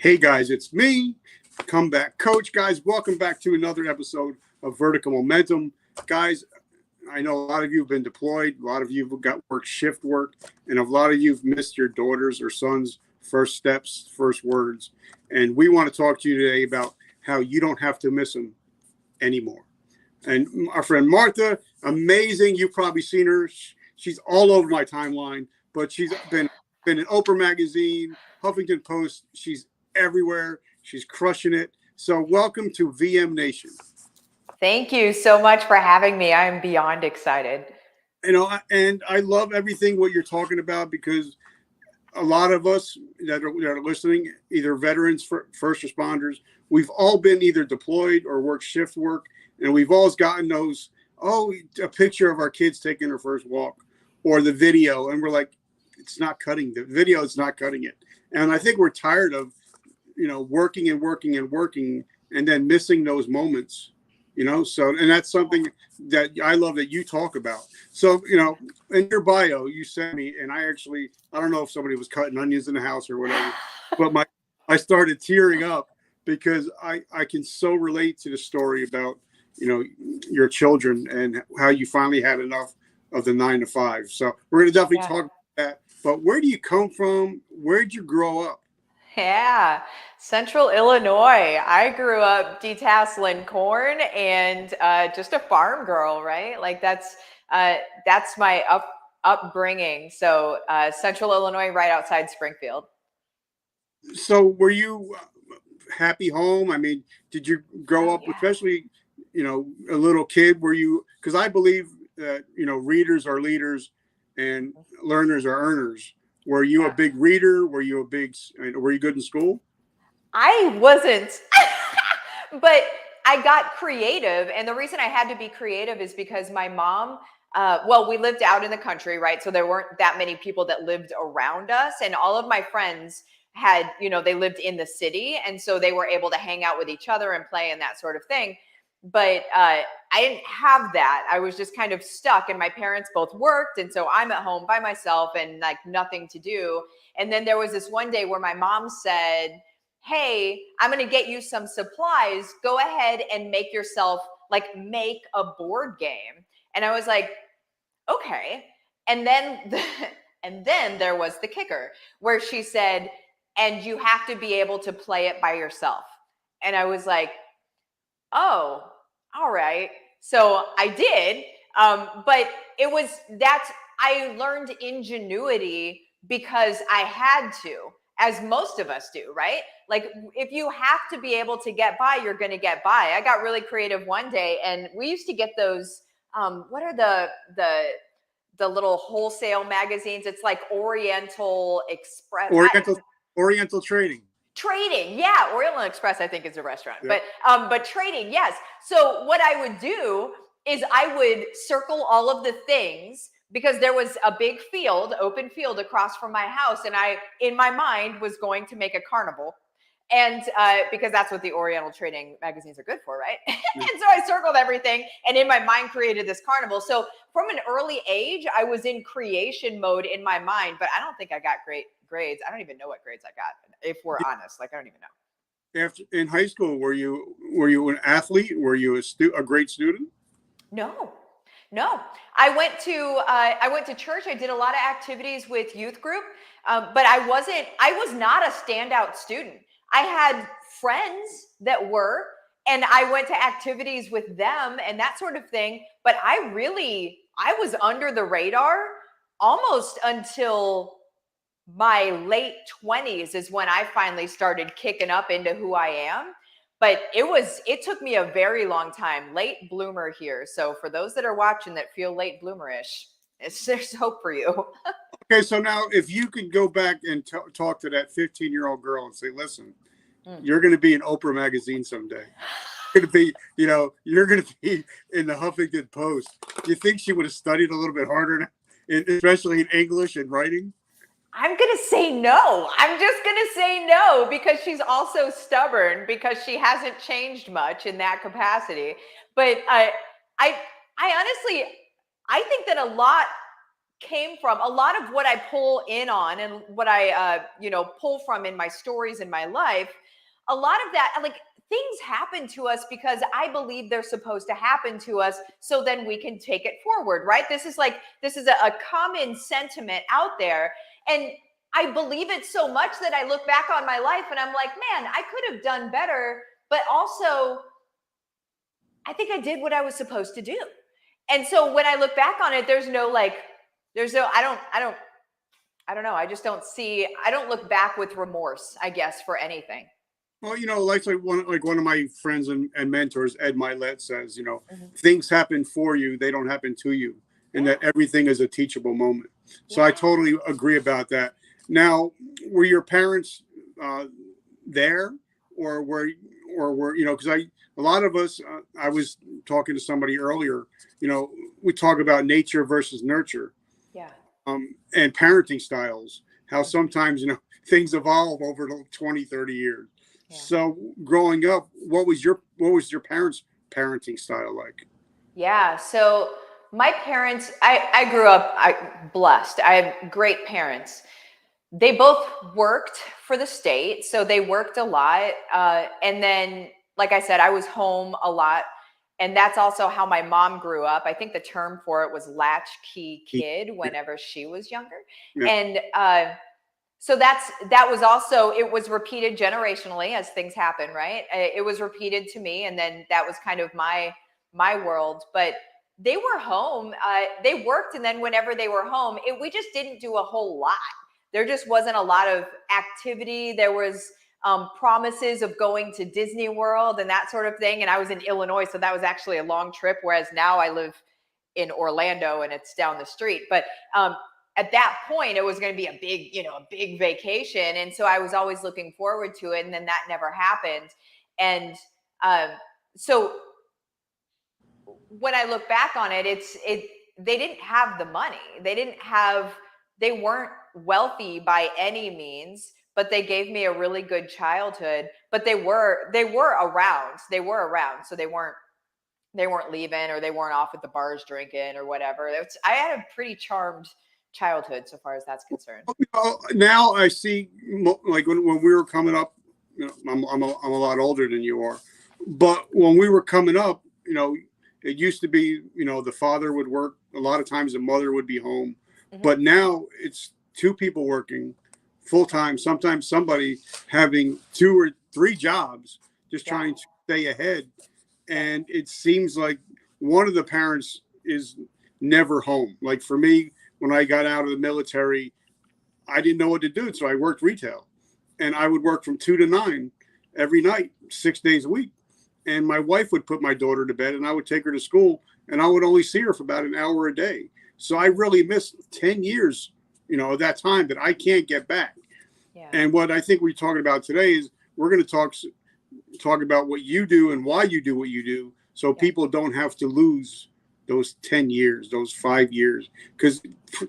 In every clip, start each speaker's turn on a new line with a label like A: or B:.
A: Hey guys, it's me, comeback coach. Guys, welcome back to another episode of Vertical Momentum. Guys, I know a lot of you have been deployed, a lot of you have got shift work, and a lot of you have missed your daughters or sons' first steps, first words. And we want to talk to you today about how you don't have to miss them anymore. And our friend Martha, amazing. You've probably seen her. She's all over my timeline, but she's been in Oprah magazine, Huffington Post. She's everywhere. She's crushing it. So welcome to VM Nation.
B: Thank you so much for having me. I'm beyond excited.
A: And I love everything what you're talking about, because a lot of us that are listening, either veterans, first responders, we've all been either deployed or worked shift work, and we've all gotten those, a picture of our kids taking their first walk or the video, and we're like, it's not cutting. The video is not cutting it. And I think we're tired of working and then missing those moments, so, and that's something that I love that you talk about. So, in your bio, you sent me, and I don't know if somebody was cutting onions in the house or whatever, but I started tearing up because I can so relate to the story about, your children and how you finally had enough of the 9 to 5. So we're going to definitely talk about that, but where do you come from? Where did you grow up?
B: Yeah, Central Illinois. I grew up detasseling corn and just a farm girl, right? Like that's my upbringing. So Central Illinois, right outside Springfield.
A: So were you happy home? I mean, did you grow up, especially, a little kid? Were you, because I believe that, readers are leaders and learners are earners. Were you a big reader? Were you good in school?
B: I wasn't, but I got creative. And the reason I had to be creative is because my mom, we lived out in the country, right? So there weren't that many people that lived around us. And all of my friends had, they lived in the city. And so they were able to hang out with each other and play and that sort of thing. But I didn't have that. I was just kind of stuck, and my parents both worked. And so I'm at home by myself and like nothing to do. And then there was this one day where my mom said, hey, I'm going to get you some supplies. Go ahead and make a board game. And I was like, okay. And then there was the kicker where she said, and you have to be able to play it by yourself. And I was like, oh, all right. So I did. But I learned ingenuity because I had to, as most of us do, right? Like if you have to be able to get by, you're going to get by. I got really creative one day, and we used to get those, what are the little wholesale magazines? It's like Oriental Express.
A: Oriental Trading.
B: Yeah. Oriental Express, I think, is a restaurant, yep. But trading, yes. So what I would do is I would circle all of the things, because there was a big open field across from my house. And I, in my mind, was going to make a carnival. And because that's what the Oriental Trading magazines are good for, right? And so I circled everything and in my mind created this carnival. So from an early age, I was in creation mode in my mind, but I don't think I got great grades. I don't even know what grades I got, if we're honest. Like, I don't even know.
A: After in high school, were you an athlete? Were you a great student?
B: No. I went to church. I did a lot of activities with youth group, but I was not a standout student. I had friends that were, and I went to activities with them and that sort of thing. But I was under the radar almost until my late 20s is when I finally started kicking up into who I am. But it took me a very long time, late bloomer here. So for those that are watching that feel late bloomerish, there's hope for you.
A: Okay, so now if you could go back and talk to that 15-year-old girl and say, listen, you're going to be in Oprah magazine someday. You're going to be in the Huffington Post. Do you think she would have studied a little bit harder, especially in English and writing?
B: I'm going to say no. I'm just going to say no, because she's also stubborn, because she hasn't changed much in that capacity. But I honestly, I think that a lot came from, a lot of what I pull in on and what I, pull from in my stories in my life, a lot of that, like, things happen to us because I believe they're supposed to happen to us, so then we can take it forward, right? This is a common sentiment out there. And I believe it so much that I look back on my life and I'm like, man, I could have done better, but also I think I did what I was supposed to do. And so when I look back on it, I don't know. I don't look back with remorse, I guess, for anything.
A: Well, like one of my friends and mentors, Ed Milet, says,
B: Mhm.
A: things happen for you, they don't happen to you, and
B: Yeah.
A: that everything is a teachable moment. So I
B: Yeah.
A: totally agree about that. Now, were your parents there, or were because a lot of us, I was talking to somebody earlier, we talk about nature versus nurture,
B: Yeah.
A: and parenting styles, how
B: Mhm.
A: sometimes things evolve over the 20, 30 years.
B: Yeah.
A: So growing up, what was your parents' parenting style like?
B: Yeah. So my parents, I grew up blessed. I have great parents. They both worked for the state, so they worked a lot. And then, like I said, I was home a lot. And that's also how my mom grew up. I think the term for it was latchkey kid whenever she was younger.
A: Yeah.
B: And so it was repeated generationally as things happen, right? It was repeated to me, and then that was kind of my world. But they were home. They worked, and then whenever they were home, we just didn't do a whole lot. There just wasn't a lot of activity. There was promises of going to Disney World and that sort of thing. And I was in Illinois, so that was actually a long trip. Whereas now I live in Orlando and it's down the street. But at that point, it was going to be a big vacation. And so I was always looking forward to it. And then that never happened. And so when I look back on it, they didn't have the money. They weren't wealthy by any means, but they gave me a really good childhood. But they were around. They were around. So they weren't leaving, or they weren't off at the bars drinking or whatever. I had a pretty charmed childhood so far as that's concerned.
A: Now I see, like when we were coming up, I'm a lot older than you are, but when we were coming up, it used to be, the father would work. A lot of times the mother would be home,
B: Mhm.
A: but now it's two people working full time. Sometimes somebody having 2 or 3 jobs, just
B: Yeah.
A: trying to stay ahead. And it seems like one of the parents is never home. Like for me, when I got out of the military, I didn't know what to do. So I worked retail, and I would work from 2 to 9 every night, 6 days a week. And my wife would put my daughter to bed, and I would take her to school, and I would only see her for about an hour a day. So I really missed 10 years, of that time that I can't get back.
B: Yeah.
A: And what I think we're talking about today is we're going to talk about what you do and why you do what you do, so people don't have to lose those 10 years, those 5 years, because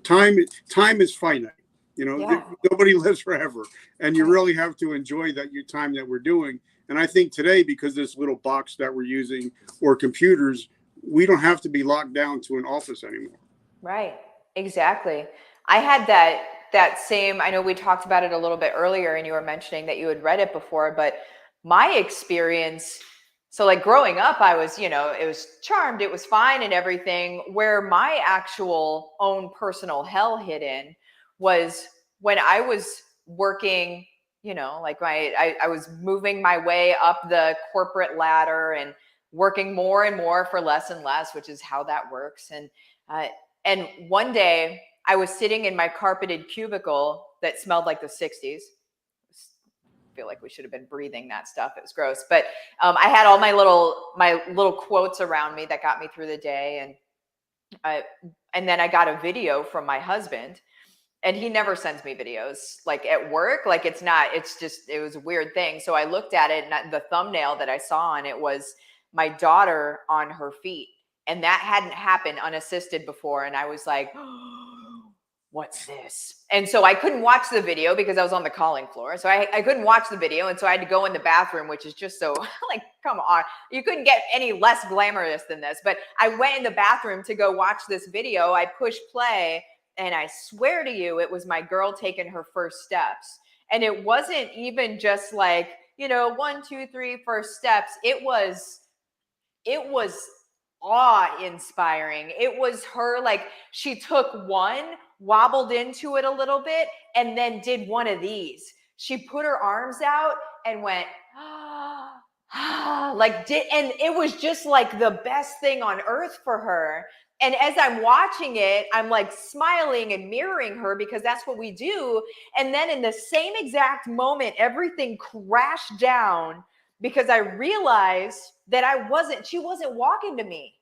A: time is finite. Nobody lives forever, and you really have to enjoy your time that we're doing. And I think today, because this little box that we're using, or computers, we don't have to be locked down to an office anymore.
B: Right. Exactly. I had that same, I know we talked about it a little bit earlier and you were mentioning that you had read it before, but my experience, so like growing up, I was, it was charmed, it was fine and everything. Where my actual own personal hell hit in was when I was working, like I was moving my way up the corporate ladder and working more and more for less and less, which is how that works. And one day I was sitting in my carpeted cubicle that smelled like the 60s. I feel like we should have been breathing that stuff. It was gross. But I had all my little quotes around me that got me through the day. And then I got a video from my husband, and he never sends me videos like at work. Like it was a weird thing. So I looked at it, and the thumbnail that I saw on it was my daughter on her feet. And that hadn't happened unassisted before. And I was like, oh, what's this? And so I couldn't watch the video because I was on the calling floor. So I couldn't watch the video. And so I had to go in the bathroom, which is just so like, come on, you couldn't get any less glamorous than this. But I went in the bathroom to go watch this video. I pushed play, And I swear to you, it was my girl taking her first steps. And it wasn't even just like, 1, 2, 3 first steps. It was awe-inspiring. It was her, like, she took one, wobbled into it a little bit, and then did one of these. She put her arms out and went, and it was just like the best thing on earth for her. And as I'm watching it, I'm like smiling and mirroring her, because that's what we do. And then in the same exact moment, everything crashed down, because I realized that she wasn't walking to me.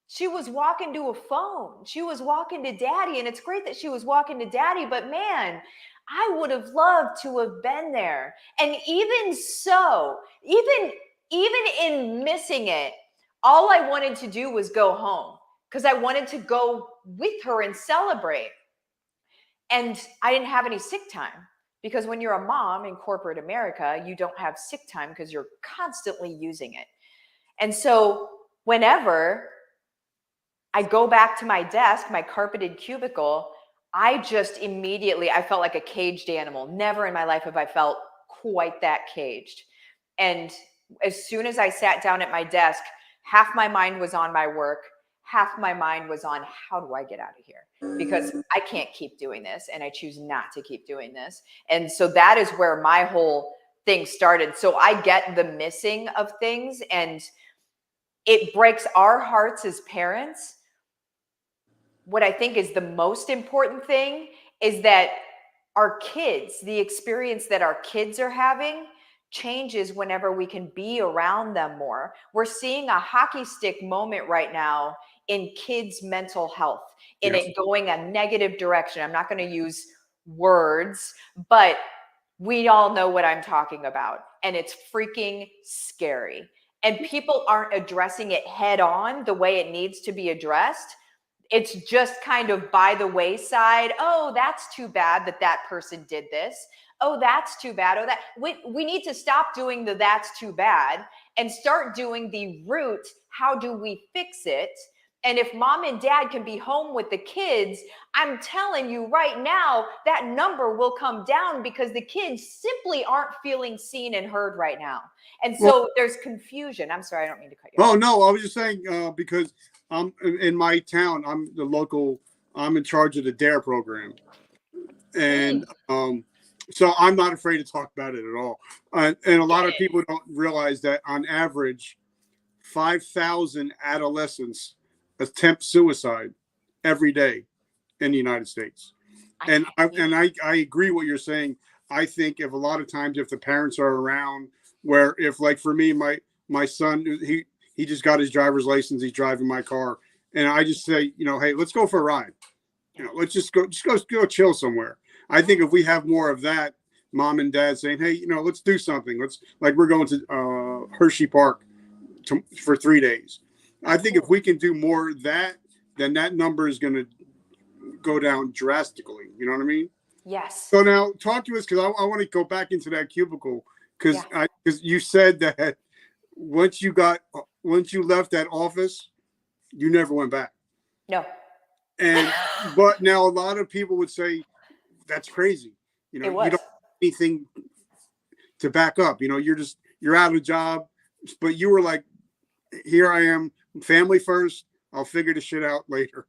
B: She was walking to a phone. She was walking to daddy. And it's great that she was walking to daddy, but man, I would have loved to have been there. And even so, even in missing it, all I wanted to do was go home, because I wanted to go with her and celebrate. And I didn't have any sick time, because when you're a mom in corporate America, you don't have sick time because you're constantly using it. And so whenever I go back to my desk, my carpeted cubicle, I felt like a caged animal. Never in my life have I felt quite that caged. And as soon as I sat down at my desk, half my mind was on my work, half my mind was on, how do I get out of here? Because I can't keep doing this, and I choose not to keep doing this. And so that is where my whole thing started. So I get the missing of things, and it breaks our hearts as parents. What I think is the most important thing is that our kids, the experience that our kids are having, changes whenever we can be around them more. We're seeing a hockey stick moment right now in kids' mental health, in it going a negative direction. I'm not going to use words, but we all know what I'm talking about. And it's freaking scary. And people aren't addressing it head on the way it needs to be addressed. It's just kind of by the wayside. Oh, that's too bad that person did this. Oh, that's too bad. Oh, that we need to stop doing the that's too bad and start doing the root. How do we fix it? And if mom and dad can be home with the kids, I'm telling you right now, that number will come down, because the kids simply aren't feeling seen and heard right now. And so there's confusion. I'm sorry, I don't mean to cut you off.
A: Oh, no, I was just saying, because in my town, I'm in charge of the DARE program. And so I'm not afraid to talk about it at all. And a lot of people don't realize that on average, 5,000 adolescents attempt suicide every day in the United States. And I agree what you're saying. I think if a lot of times, if the parents are around, where if, like, for me, my son, he just got his driver's license, he's driving my car, and I just say, hey, let's go for a ride. Let's just go chill somewhere. I think if we have more of that, mom and dad saying, hey, let's do something. We're going to Hershey Park for 3 days. I think if we can do more of that, then that number is going to go down drastically. You know what I mean?
B: Yes.
A: So now talk to us, because I want to go back into that cubicle, because you said that once you left that office, you never went back.
B: No.
A: But now a lot of people would say that's crazy. You don't have anything to back up. You're out of a job, but you were like, here I am, family first. I'll figure the shit out later.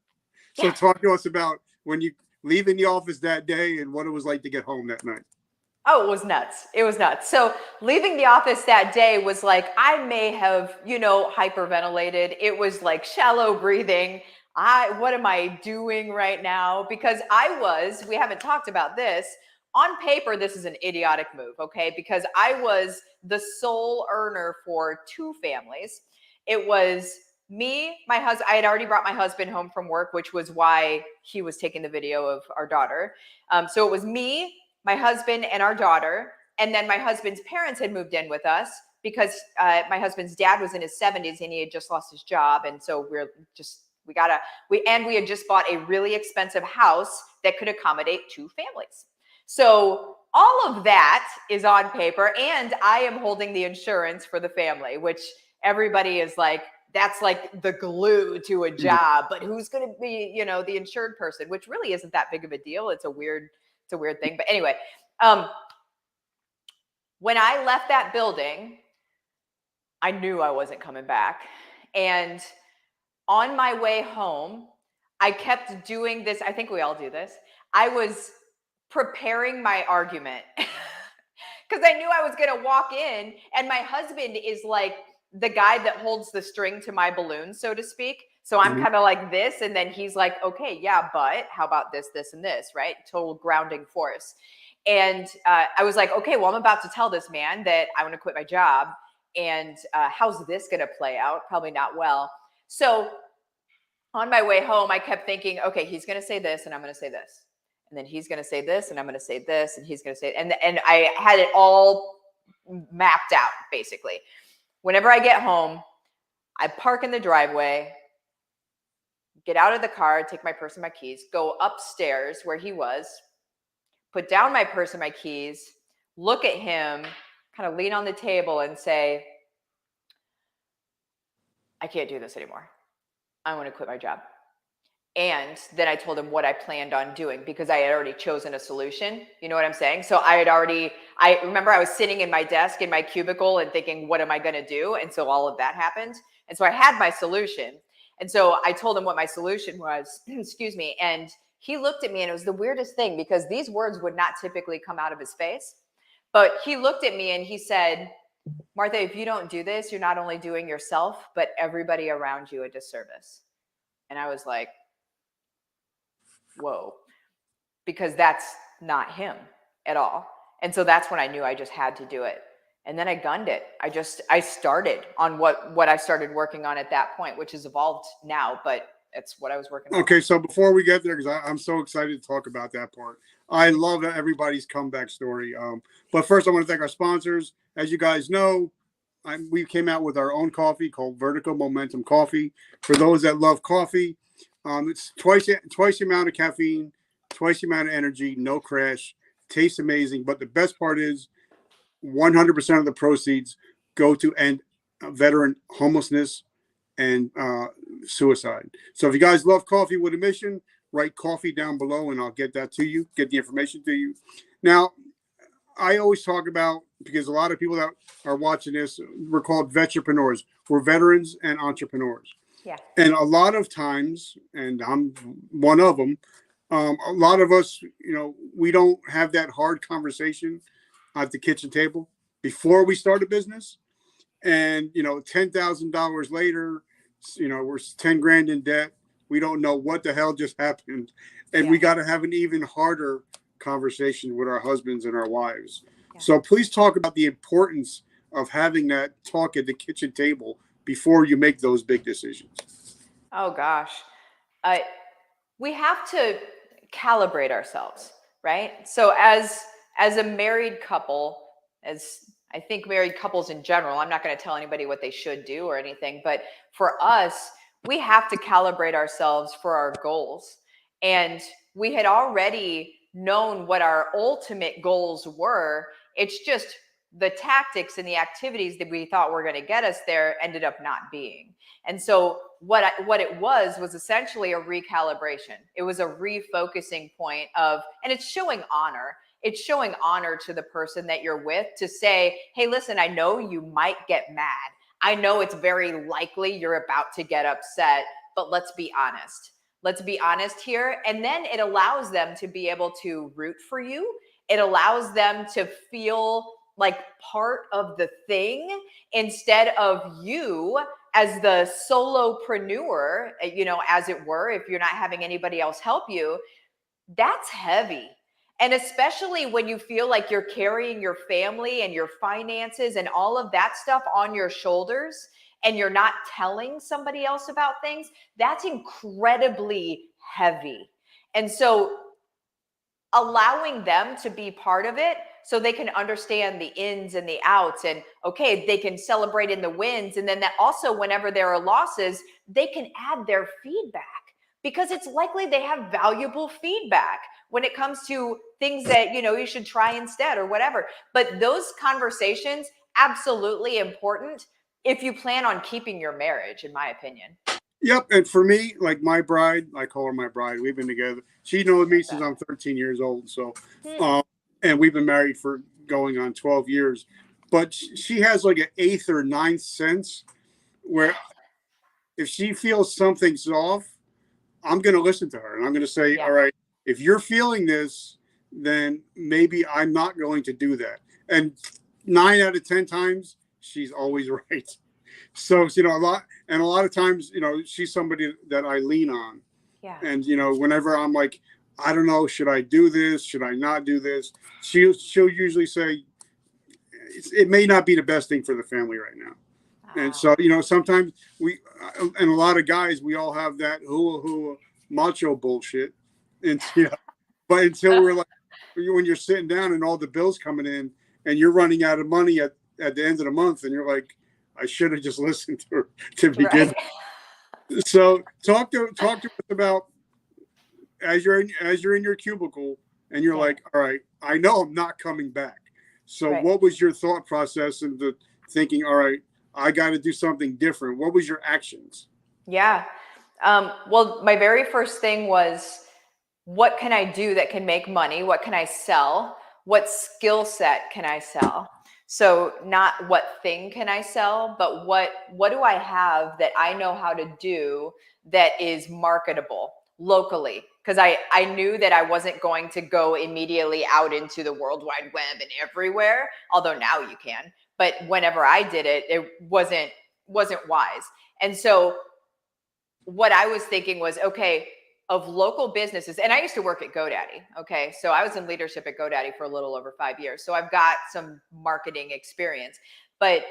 A: So talk to us about when you leaving the office that day and what it was like to get home that night.
B: Oh, it was nuts. It was nuts. So leaving the office that day was like, I may have, hyperventilated. It was like shallow breathing. What am I doing right now? Because we haven't talked about this. On paper, this is an idiotic move, okay? Because I was the sole earner for 2 families. It was me, my husband. I had already brought my husband home from work, which was why he was taking the video of our daughter. So it was me, my husband, and our daughter. And then my husband's parents had moved in with us, because my husband's dad was in his 70s and he had just lost his job. And so we had just bought a really expensive house that could accommodate 2 families. So all of that is on paper, and I am holding the insurance for the family, which everybody is like, that's like the glue to a job, but who's going to be, you know, the insured person, which really isn't that big of a deal. It's a weird thing. But anyway, when I left that building, I knew I wasn't coming back. And on my way home, I kept doing this. I think we all do this. I was preparing my argument because I knew I was going to walk in, and my husband is like the guy that holds the string to my balloon, so to speak. So I'm kind of like this, and then he's like, okay, yeah, but how about this, this, and this, right? Total grounding force. And I was like, okay, well, I'm about to tell this man that I want to quit my job. And how's this going to play out? Probably not well. So on my way home, I kept thinking, okay, he's going to say this, and I'm going to say this. And then he's going to say this, and I'm going to say this, and he's going to say, and I had it all mapped out, basically. Whenever I get home, I park in the driveway, get out of the car, take my purse and my keys, go upstairs where he was, put down my purse and my keys, look at him, kind of lean on the table and say, I can't do this anymore. I want to quit my job. And then I told him what I planned on doing because I had already chosen a solution. You know what I'm saying? So I remember I was sitting in my desk in my cubicle and thinking, what am I going to do? And so all of that happened. And so I had my solution. And so I told him what my solution was, excuse me. And he looked at me, and it was the weirdest thing because these words would not typically come out of his face. But he looked at me and he said, Martha, if you don't do this, you're not only doing yourself, but everybody around you a disservice. And I was like, whoa, because that's not him at all. And so that's when I knew I just had to do it. And then I gunned it. I started on what I started working on at that point, which has evolved now, but it's what I was working on.
A: Okay, so before we get there, because I'm so excited to talk about that part. I love everybody's comeback story. But first, I want to thank our sponsors. As you guys know, we came out with our own coffee called Vertical Momentum Coffee. For those that love coffee, it's twice the amount of caffeine, twice the amount of energy, no crash, tastes amazing. But the best part is 100% of the proceeds go to end veteran homelessness and suicide. So if you guys love coffee with a mission, write coffee down below and I'll get that to you, get the information to you. Now, I always talk about, because a lot of people that are watching this, we're called vetrepreneurs. We're veterans and entrepreneurs.
B: Yeah.
A: And a lot of times, and I'm one of them, a lot of us, we don't have that hard conversation at the kitchen table before we start a business. And, $10,000 later, we're 10 grand in debt. We don't know what the hell just happened. And we got to have an even harder conversation with our husbands and our wives. Yeah. So please talk about the importance of having that talk at the kitchen table before you make those big decisions.
B: Oh, gosh. We have to calibrate ourselves, right? So as a married couple, as I think married couples in general, I'm not going to tell anybody what they should do or anything, but for us, we have to calibrate ourselves for our goals. And we had already known what our ultimate goals were. It's just the tactics and the activities that we thought were going to get us there ended up not being. And so what it was essentially a recalibration. It was a refocusing point of, and it's showing honor. It's showing honor to the person that you're with to say, hey, listen, I know you might get mad. I know it's very likely you're about to get upset, but let's be honest. Let's be honest here. And then it allows them to be able to root for you. It allows them to feel like part of the thing instead of you as the solopreneur, as it were, if you're not having anybody else help you. That's heavy. And especially when you feel like you're carrying your family and your finances and all of that stuff on your shoulders and you're not telling somebody else about things, that's incredibly heavy. And so allowing them to be part of it so they can understand the ins and the outs, and okay, they can celebrate in the wins. And then that also, whenever there are losses, they can add their feedback because it's likely they have valuable feedback when it comes to things that, you should try instead or whatever. But those conversations, absolutely important. if you plan on keeping your marriage, in my opinion.
A: Yep. And for me, like my bride, I call her my bride. We've been together. She knows me since I'm 13 years old. So, and we've been married for going on 12 years. But she has like an eighth or ninth sense where if she feels something's off, I'm going to listen to her. And I'm going to say, all right, if you're feeling this, then maybe I'm not going to do that. And 9 out of 10 times, she's always right. So, you know, a lot of times, you know, she's somebody that I lean on.
B: Yeah.
A: And, you know, whenever I'm like, I don't know, should I do this? Should I not do this? She'll usually say, it may not be the best thing for the family right now. Wow. And so, you know, sometimes and a lot of guys, we all have that hula macho bullshit. And, you know, but until we're like, when you're sitting down and all the bills coming in and you're running out of money at the end of the month and you're like, I should have just listened to her to begin. Right. So talk to us about as you're in your cubicle and you're like, all right, I know I'm not coming back. So what was your thought process into thinking, all right, I got to do something different? What was your actions?
B: Yeah. Well, my very first thing was, what can I do that can make money? What can I sell? What skill set can I sell? So not what thing can I sell, but what do I have that I know how to do that is marketable locally? Because I knew that I wasn't going to go immediately out into the World Wide Web and everywhere, although now you can. But whenever I did it, it wasn't wise. And so what I was thinking was, okay, of local businesses, and I used to work at GoDaddy. Okay. So I was in leadership at GoDaddy for a little over 5 years. So I've got some marketing experience, but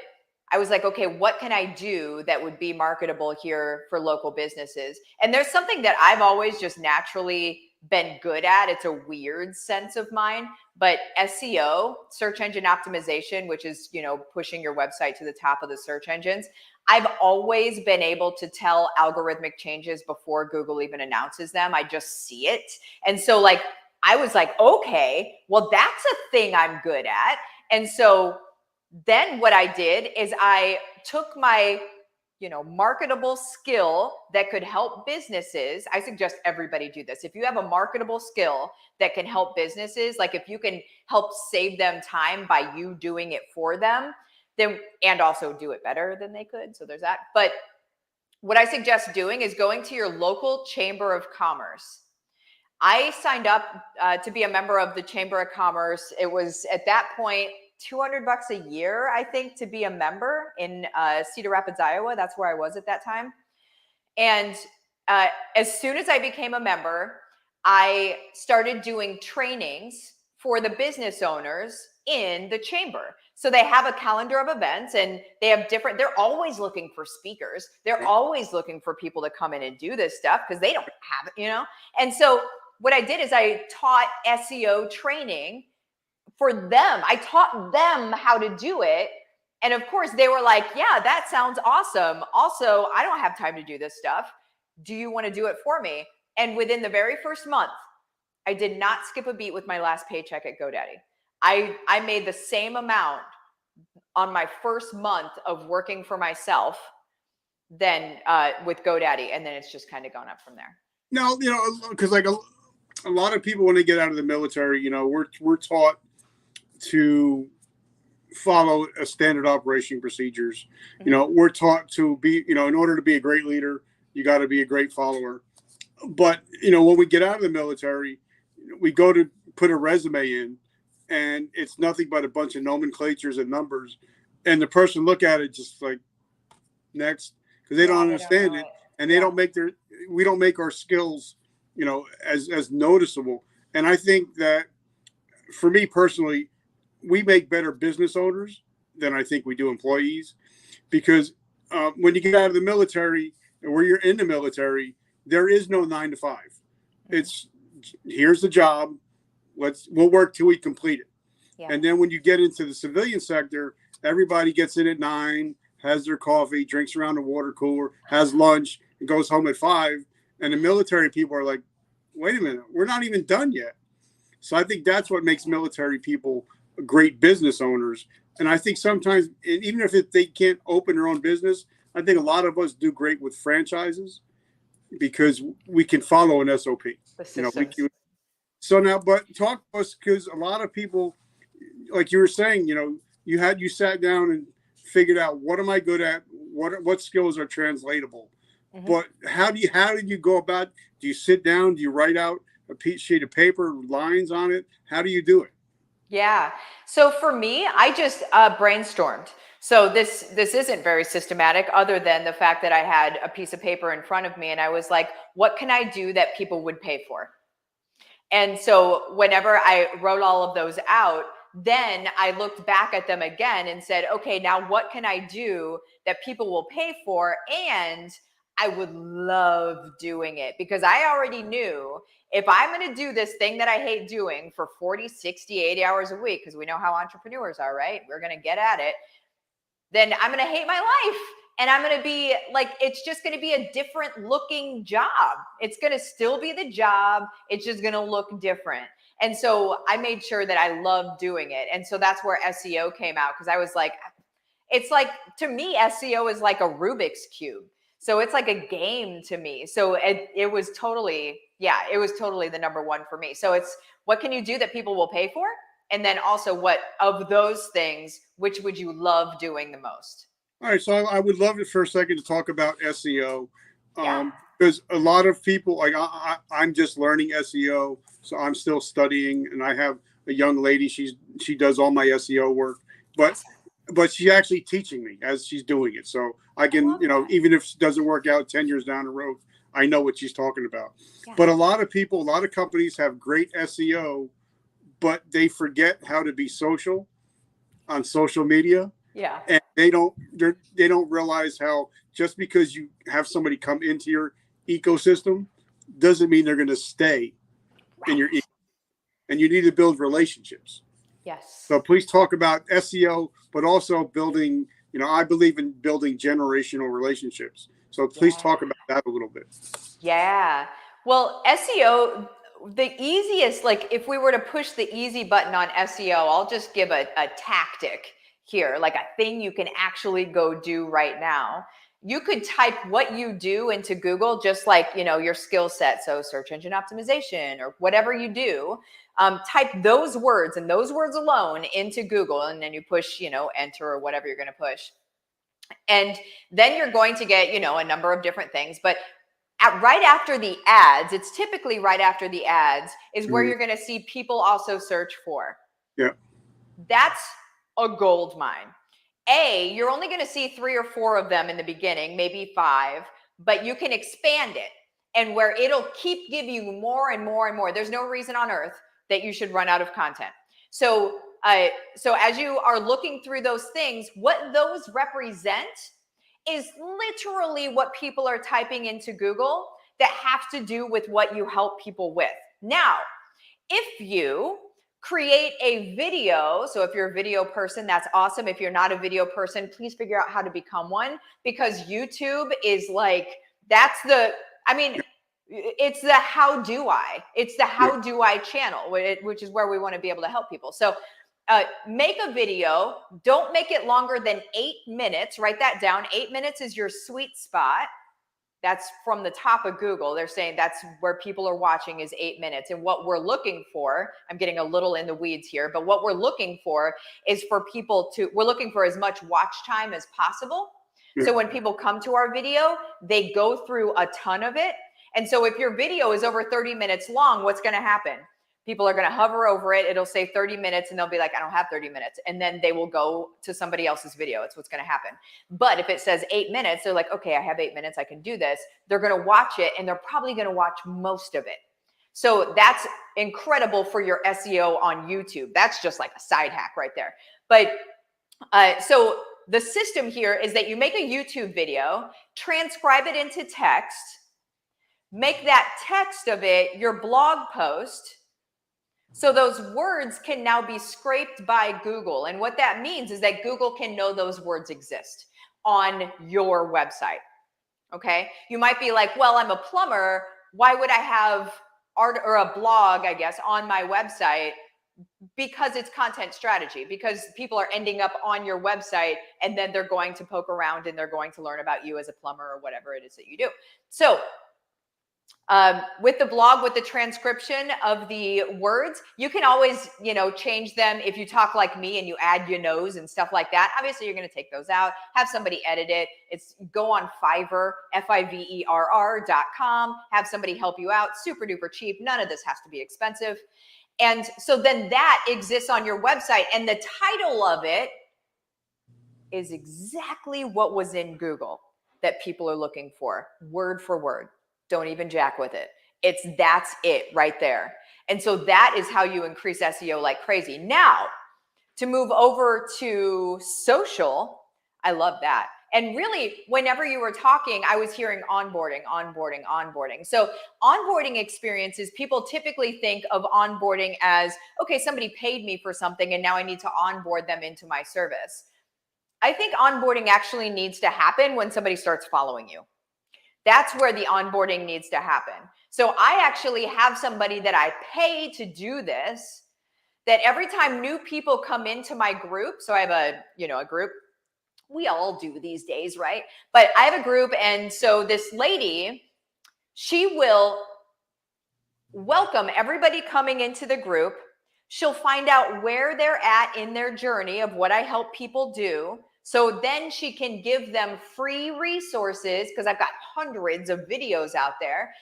B: I was like, okay, what can I do that would be marketable here for local businesses? And there's something that I've always just naturally been good at. It's a weird sense of mine, but SEO, search engine optimization, which is, you know, pushing your website to the top of the search engines. I've always been able to tell algorithmic changes before Google even announces them. I just see it. And so like, I was like, okay, well, that's a thing I'm good at. And so then what I did is I took my, you know, marketable skill that could help businesses. I suggest everybody do this. If you have a marketable skill that can help businesses, like if you can help save them time by you doing it for them, then, and also do it better than they could. So there's that. But what I suggest doing is going to your local chamber of commerce. I signed up to be a member of the Chamber of Commerce. It was at that point $200 a year, I think, to be a member in Cedar Rapids, Iowa. That's where I was at that time. And as soon as I became a member, I started doing trainings for the business owners in the chamber. So they have a calendar of events and they have they're always looking for speakers. They're always looking for people to come in and do this stuff because they don't have it, you know? And so what I did is I taught SEO training for them. I taught them how to do it. And of course they were like, yeah, that sounds awesome. Also, I don't have time to do this stuff. Do you want to do it for me? And within the very first month, I did not skip a beat with my last paycheck at GoDaddy. I made the same amount on my first month of working for myself than with GoDaddy. And then it's just kind of gone up from there.
A: No, you know, because like a lot of people, when they get out of the military, you know, we're taught to follow a standard operation procedures. You know, we're taught to be, you know, in order to be a great leader, you got to be a great follower. But, you know, when we get out of the military, we go to put a resume in and it's nothing but a bunch of nomenclatures and numbers. And the person look at it just like next, because they don't understand it. And they don't make we don't make our skills, you know, as noticeable. And I think that for me personally, we make better business owners than I think we do employees, because when you get out of the military and where you're in the military, there is no 9 to 5. It's here's the job. We'll work till we complete it. Yeah. And then when you get into the civilian sector, everybody gets in at 9, has their coffee, drinks around the water cooler, has lunch, and goes home at 5. And the military people are like, wait a minute, we're not even done yet. So I think that's what makes military people great business owners. And I think sometimes, and even if they can't open their own business, I think a lot of us do great with franchises because we can follow an SOP.
B: The
A: You know, we
B: systems.
A: can. So now, but talk to us, because a lot of people, like you were saying, you sat down and figured out, what am I good at? What skills are translatable?
B: Mm-hmm.
A: But how did you go about? Do you sit down? Do you write out a sheet of paper, lines on it? How do you do it?
B: Yeah. So for me, I just brainstormed. So this isn't very systematic, other than the fact that I had a piece of paper in front of me and I was like, what can I do that people would pay for? And so whenever I wrote all of those out, then I looked back at them again and said, okay, now what can I do that people will pay for? And I would love doing it, because I already knew if I'm going to do this thing that I hate doing for 40, 60, 80 hours a week, because we know how entrepreneurs are, right? We're going to get at it. Then I'm going to hate my life. And I'm going to be like, it's just going to be a different looking job. It's going to still be the job. It's just going to look different. And so I made sure that I loved doing it. And so that's where SEO came out, because I was like, it's like, to me, SEO is like a Rubik's Cube. So it's like a game to me. So it was totally, it was totally the number one for me. So it's, what can you do that people will pay for? And then also, what of those things, which would you love doing the most?
A: All right, so I would love it for a second to talk about SEO,
B: Yeah.
A: because a lot of people, like I'm just learning SEO, so I'm still studying, and I have a young lady. She does all my SEO work, but she's actually teaching me as she's doing it, so I can, even if it doesn't work out 10 years down the road, I know what she's talking about. Yeah. But a lot of companies have great SEO, but they forget how to be social on social media.
B: Yeah.
A: And they don't realize how just because you have somebody come into your ecosystem doesn't mean they're going to stay in your ecosystem. And you need to build relationships.
B: Yes.
A: So please talk about SEO, but also building, I believe in building generational relationships. So please talk about that a little bit.
B: Yeah. Well, SEO, the easiest, like if we were to push the easy button on SEO, I'll just give a tactic here, like a thing you can actually go do right now. You could type what you do into Google, just like, your skill set. So search engine optimization or whatever you do, type those words and those words alone into Google. And then you push, enter or whatever you're going to push. And then you're going to get, a number of different things. But right after the ads, it's typically right after the ads is where you're going to see people also search for.
A: Yeah.
B: That's a gold mine. You're only going to see 3 or 4 of them in the beginning, maybe 5, but you can expand it, and where it'll keep giving you more and more and more. There's no reason on earth that you should run out of content. So as you are looking through those things, what those represent is literally what people are typing into Google that have to do with what you help people with. Now, if you create a video, so if you're a video person, that's awesome. If you're not a video person, please figure out how to become one, because YouTube is like, it's the how do I channel, which is where we want to be able to help people. So make a video. Don't make it longer than 8 minutes. Write that down. 8 minutes is your sweet spot. That's from the top of Google. They're saying that's where people are watching is 8 minutes. And what we're looking for, I'm getting a little in the weeds here, but what we're looking for is for people we're looking for as much watch time as possible. Yeah. So when people come to our video, they go through a ton of it. And so if your video is over 30 minutes long, what's going to happen? People are going to hover over it. It'll say 30 minutes and they'll be like, I don't have 30 minutes. And then they will go to somebody else's video. It's what's going to happen. But if it says 8 minutes, they're like, okay, I have 8 minutes. I can do this. They're going to watch it, and they're probably going to watch most of it. So that's incredible for your SEO on YouTube. That's just like a side hack right there. But so the system here is that you make a YouTube video, transcribe it into text, make that text of it your blog post. So those words can now be scraped by Google. And what that means is that Google can know those words exist on your website. Okay. You might be like, well, I'm a plumber. Why would I have art or a blog, I guess, on my website? because it's content strategy, because people are ending up on your website and then they're going to poke around and they're going to learn about you as a plumber or whatever it is that you do. So with the blog, with the transcription of the words, you can always, change them. If you talk like me and you add your nose and stuff like that, obviously you're going to take those out, have somebody edit it. Go on Fiverr, Fiverr.com, have somebody help you out. Super duper cheap. None of this has to be expensive. And so then that exists on your website, and the title of it is exactly what was in Google that people are looking for, word for word. Don't even jack with it. That's it right there. And so that is how you increase SEO like crazy. Now, to move over to social, I love that. And really, whenever you were talking, I was hearing onboarding. So onboarding experiences, people typically think of onboarding as, okay, somebody paid me for something and now I need to onboard them into my service. I think onboarding actually needs to happen when somebody starts following you. That's where the onboarding needs to happen. So I actually have somebody that I pay to do this, that every time new people come into my group, so I have a group, we all do these days, right? But I have a group, and so this lady, she will welcome everybody coming into the group. She'll find out where they're at in their journey of what I help people do. So then she can give them free resources, because I've got hundreds of videos out there.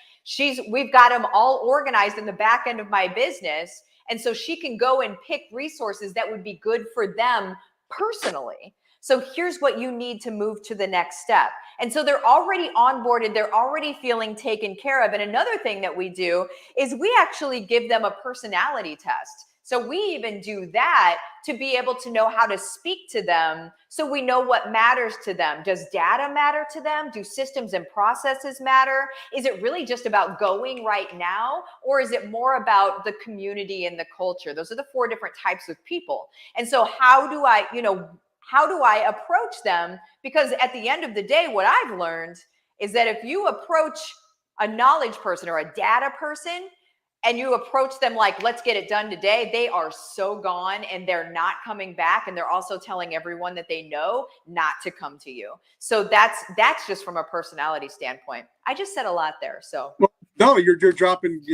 B: We've got them all organized in the back end of my business. And so she can go and pick resources that would be good for them personally. So here's what you need to move to the next step. And so they're already onboarded. They're already feeling taken care of. And another thing that we do is we actually give them a personality test. So we even do that to be able to know how to speak to them, so we know what matters to them. Does data matter to them? Do systems and processes matter? Is it really just about going right now? Or is it more about the community and the culture? Those are the 4 different types of people. And so how do I approach them? Because at the end of the day, what I've learned is that if you approach a knowledge person or a data person, and you approach them like, let's get it done today, they are so gone and they're not coming back. And they're also telling everyone that they know not to come to you. So that's just from a personality standpoint. I just said a lot there. So
A: well, no, you're dropping,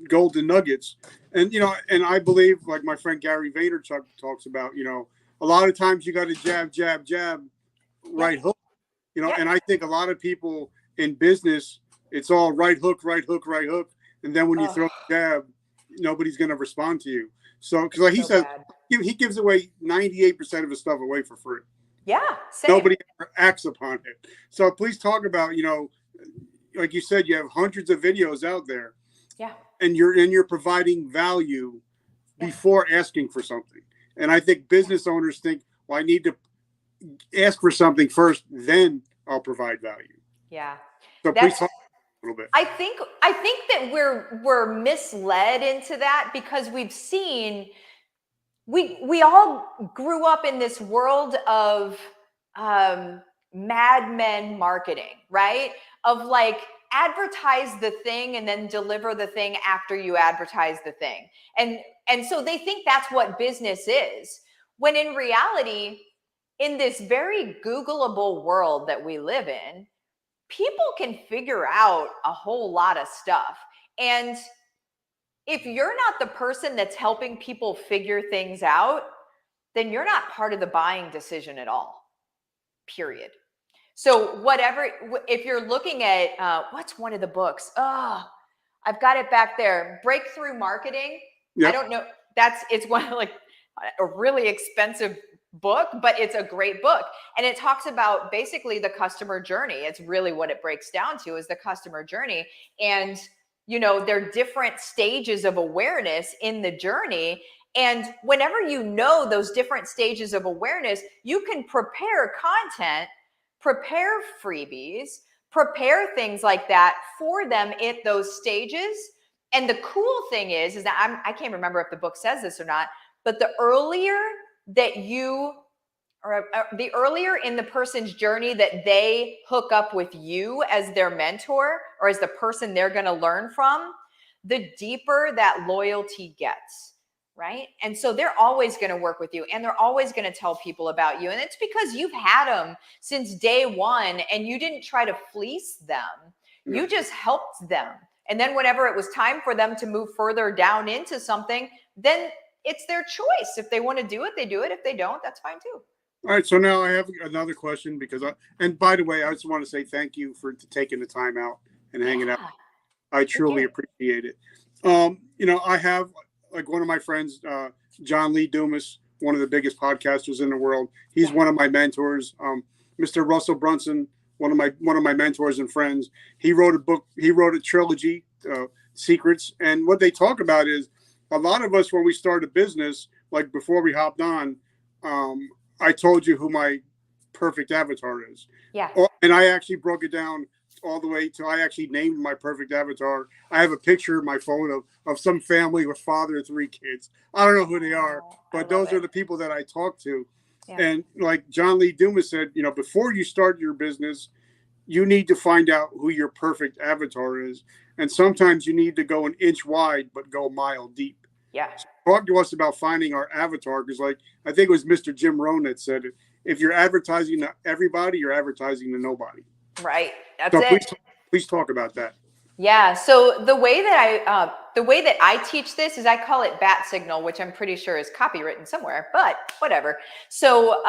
A: golden nuggets. And, and I believe, like my friend Gary Vaynerchuk talks about, a lot of times you got to jab, right hook, and I think a lot of people in business, it's all right hook. And then when you throw a jab, nobody's going to respond to you. So, because like he said, he gives away 98% of his stuff away for free.
B: Yeah, same.
A: Nobody ever acts upon it. So please talk about, like you said, you have hundreds of videos out there.
B: Yeah.
A: And you're providing value before asking for something. And I think business owners think, well, I need to ask for something first, then I'll provide value.
B: Yeah.
A: So please talk a little bit.
B: I think that we're misled into that, because we've seen, we all grew up in this world of Mad Men marketing, right? Of like, advertise the thing and then deliver the thing after you advertise the thing. And so they think that's what business is. When in reality, in this very Googleable world that we live in, people can figure out a whole lot of stuff. And if you're not the person that's helping people figure things out, then you're not part of the buying decision at all, period. So if you're looking at, what's one of the books? Oh, I've got it back there. Breakthrough Marketing. Yep. I don't know. It's one of like a really expensive book, but it's a great book. And it talks about basically the customer journey. It's really what it breaks down to, is the customer journey. And, there are different stages of awareness in the journey. And whenever you know those different stages of awareness, you can prepare content, prepare freebies, prepare things like that for them at those stages. And the cool thing is that I can't remember if the book says this or not, but the earlier in the person's journey that they hook up with you as their mentor or as the person they're going to learn from, the deeper that loyalty gets. right? And so they're always going to work with you, and they're always going to tell people about you. And it's because you've had them since day one, and you didn't try to fleece them. You just helped them. And then whenever it was time for them to move further down into something, then it's their choice. If they want to do it, they do it. If they don't, that's fine too.
A: All right. So now I have another question because and by the way, I just want to say thank you for taking the time out and hanging out. I truly appreciate it. I have like one of my friends, John Lee Dumas, one of the biggest podcasters in the world. He's one of my mentors. Mr. Russell Brunson, one of my mentors and friends. He wrote a book. He wrote a trilogy, Secrets. And what they talk about is a lot of us when we start a business, like before we hopped on, I told you who my perfect avatar is.
B: Yeah.
A: And I actually broke it down all the way to I actually named my perfect avatar. I have a picture in my phone of some family with father and 3 kids. I don't know who they are, but those are the people that I talk to. Yeah. And like John Lee Dumas said, before you start your business, you need to find out who your perfect avatar is. And sometimes you need to go an inch wide, but go a mile deep.
B: Yeah.
A: So talk to us about finding our avatar. Because like, I think it was Mr. Jim Rohn that said it. If you're advertising to everybody, you're advertising to nobody.
B: Right. That's it.
A: Please talk about that.
B: Yeah. So the way that I teach this is I call it bat signal, which I'm pretty sure is copywritten somewhere, but whatever. So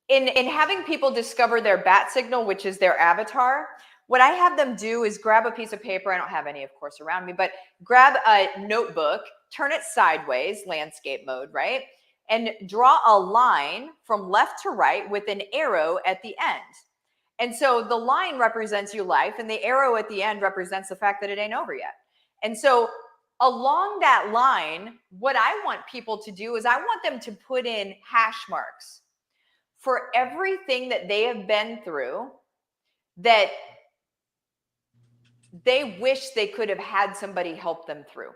B: in having people discover their bat signal, which is their avatar, what I have them do is grab a piece of paper. I don't have any, of course, around me, but grab a notebook, turn it sideways, landscape mode, right? And draw a line from left to right with an arrow at the end. And so the line represents your life, and the arrow at the end represents the fact that it ain't over yet. And so along that line, what I want people to do is I want them to put in hash marks for everything that they have been through that they wish they could have had somebody help them through.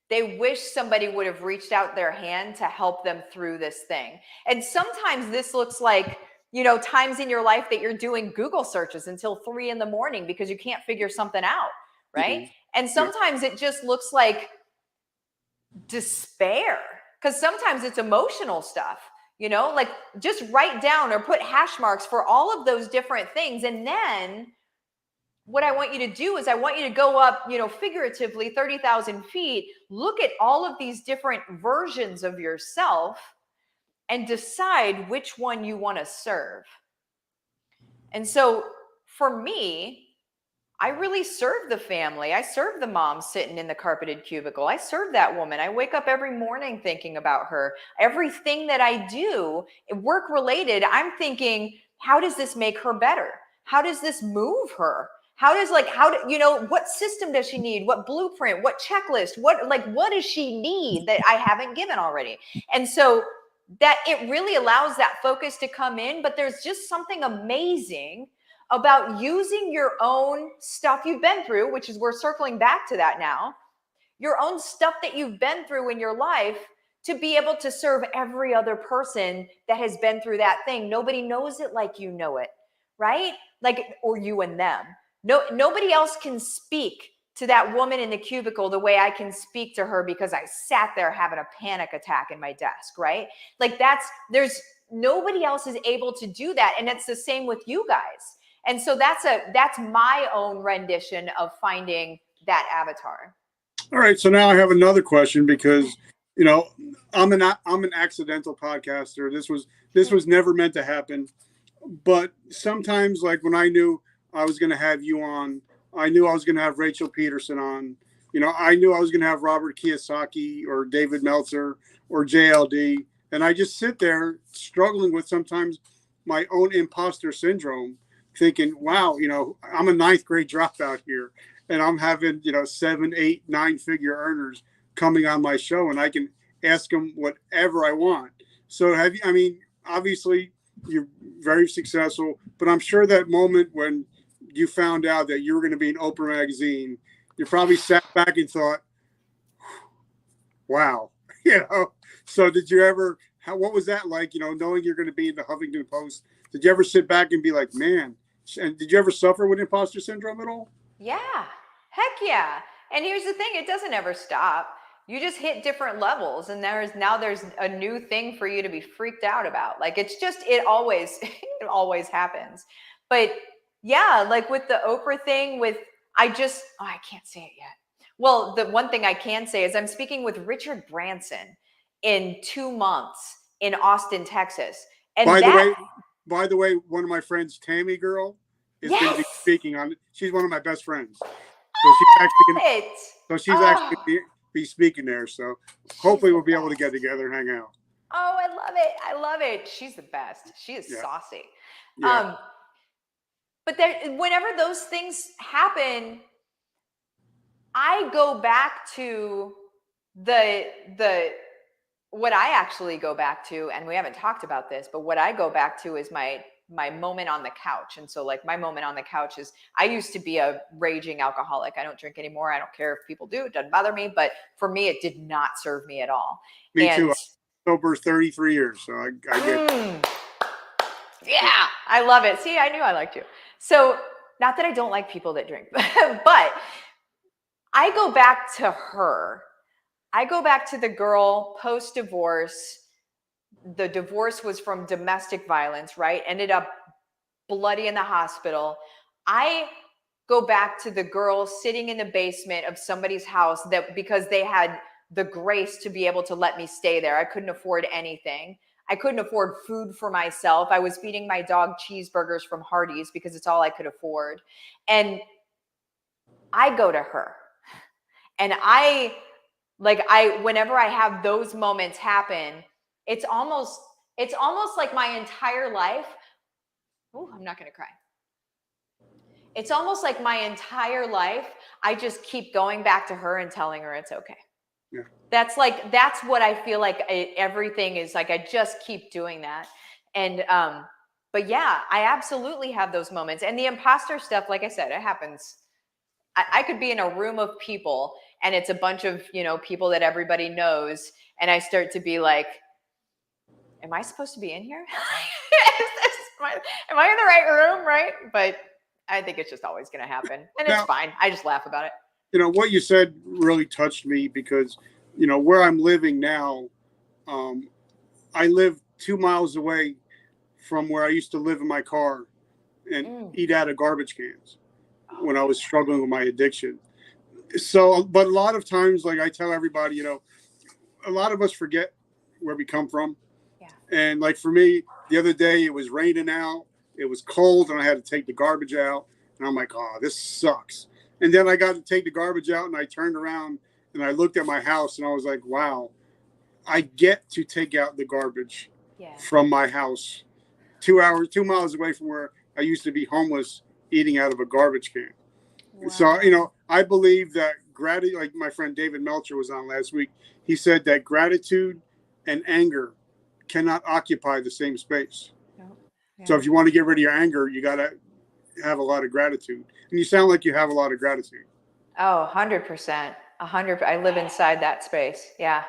B: They wish somebody would have reached out their hand to help them through this thing. And sometimes this looks like, times in your life that you're doing Google searches until 3 a.m. because you can't figure something out, right? Mm-hmm. And sometimes it just looks like despair, because sometimes it's emotional stuff, like just write down or put hash marks for all of those different things. And then what I want you to do is I want you to go up, figuratively 30,000 feet, look at all of these different versions of yourself and decide which one you want to serve. And so for me, I really serve the family. I serve the mom sitting in the carpeted cubicle. I serve that woman. I wake up every morning thinking about her. Everything that I do, work related, I'm thinking, how does this make her better? How does this move her? What system does she need? What blueprint? What checklist? What does she need that I haven't given already? And so that it really allows that focus to come in, but there's just something amazing about using your own stuff you've been through, which is we're circling back to that now, your own stuff that you've been through in your life to be able to serve every other person that has been through that thing. Nobody knows it like you know it, right? Or you and them. Nobody else can speak to that woman in the cubicle the way I can speak to her because I sat there having a panic attack in my desk, right? There's nobody else is able to do that. And it's the same with you guys. And so that's my own rendition of finding that avatar.
A: All right. So now I have another question because, I'm an accidental podcaster. This was never meant to happen. But sometimes, like when I knew I was going to have you on, I knew I was going to have Rachel Peterson on, I knew I was going to have Robert Kiyosaki or David Meltzer or JLD. And I just sit there struggling with sometimes my own imposter syndrome, thinking, wow, I'm a 9th grade dropout here and I'm having, 7, 8, 9-figure earners coming on my show and I can ask them whatever I want. So obviously you're very successful, but I'm sure that moment when you found out that you were going to be in Oprah magazine, you probably sat back and thought, wow, so did you ever, what was that like, knowing you're going to be in the Huffington Post? Did you ever sit back and be like, man, and did you ever suffer with imposter syndrome at all?
B: Yeah, heck yeah. And here's the thing, it doesn't ever stop. You just hit different levels, and there's a new thing for you to be freaked out about. Like, it always happens. But yeah, like with the Oprah thing, I can't say it yet. Well, the one thing I can say is I'm speaking with Richard Branson in 2 months in Austin, Texas. And
A: by the way, one of my friends, Tammy girl, is going to be speaking on it. She's one of my best friends. So she's actually be speaking there. So hopefully we'll be able to get together and hang out.
B: Oh, I love it. I love it. She's the best. She is saucy.
A: Yeah.
B: But whenever those things happen, I go back to what I actually go back to, and we haven't talked about this, but what I go back to is my moment on the couch. And so like my moment on the couch is, I used to be a raging alcoholic. I don't drink anymore. I don't care if people do, it doesn't bother me. But for me, it did not serve me at all.
A: Me too. I'm sober 33 years. So I get it.
B: Yeah, I love it. See, I knew I liked you. So not that I don't like people that drink, but I go back to her. I go back to the girl post-divorce. The divorce was from domestic violence, right? Ended up bloody in the hospital. I go back to the girl sitting in the basement of somebody's house because they had the grace to be able to let me stay there. I couldn't afford anything. I couldn't afford food for myself. I was feeding my dog cheeseburgers from Hardee's because it's all I could afford. And I go to her. And whenever I have those moments happen, it's almost like my entire life. Oh, I'm not going to cry. It's almost like my entire life, I just keep going back to her and telling her it's okay.
A: Yeah.
B: That's what I feel like everything is like. I just keep doing that. And, but yeah, I absolutely have those moments. And the imposter stuff, like I said, it happens. I could be in a room of people and it's a bunch of, people that everybody knows. And I start to be like, am I supposed to be in here? Am I in the right room? Right. But I think it's just always going to happen. And it's fine. I just laugh about it.
A: What you said really touched me because, where I'm living now, I live 2 miles away from where I used to live in my car and eat out of garbage cans when I was struggling with my addiction. So, but a lot of times, like I tell everybody, a lot of us forget where we come from.
B: Yeah.
A: And like for me, the other day, it was raining out, it was cold, and I had to take the garbage out. And I'm like, oh, this sucks. And then I got to take the garbage out and I turned around and I looked at my house and I was like, wow, I get to take out the garbage from my house 2 miles away from where I used to be homeless eating out of a garbage can. Wow. So, I believe that gratitude, like my friend David Melcher was on last week, he said that gratitude and anger cannot occupy the same space. No. Yeah. So if you want to get rid of your anger, you got to have a lot of gratitude. And you sound like you have a lot of gratitude.
B: Oh, 100%. 100. I live inside that space. Yeah.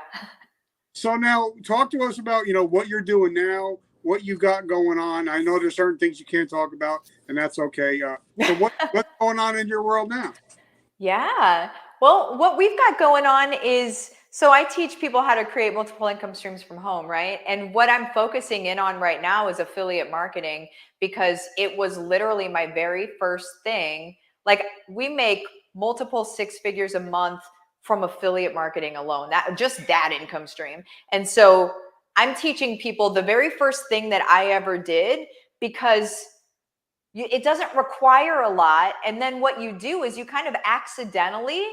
A: So now talk to us about, what you're doing now, what you got going on. I know there's certain things you can't talk about, and that's okay. So what's going on in your world now?
B: Yeah. Well, what we've got going on is, so I teach people how to create multiple income streams from home, right? And what I'm focusing in on right now is affiliate marketing, because it was literally my very first thing. Like, we make multiple 6 figures a month from affiliate marketing alone, that income stream. And so I'm teaching people the very first thing that I ever did, because it doesn't require a lot. And then what you do is you kind of accidentally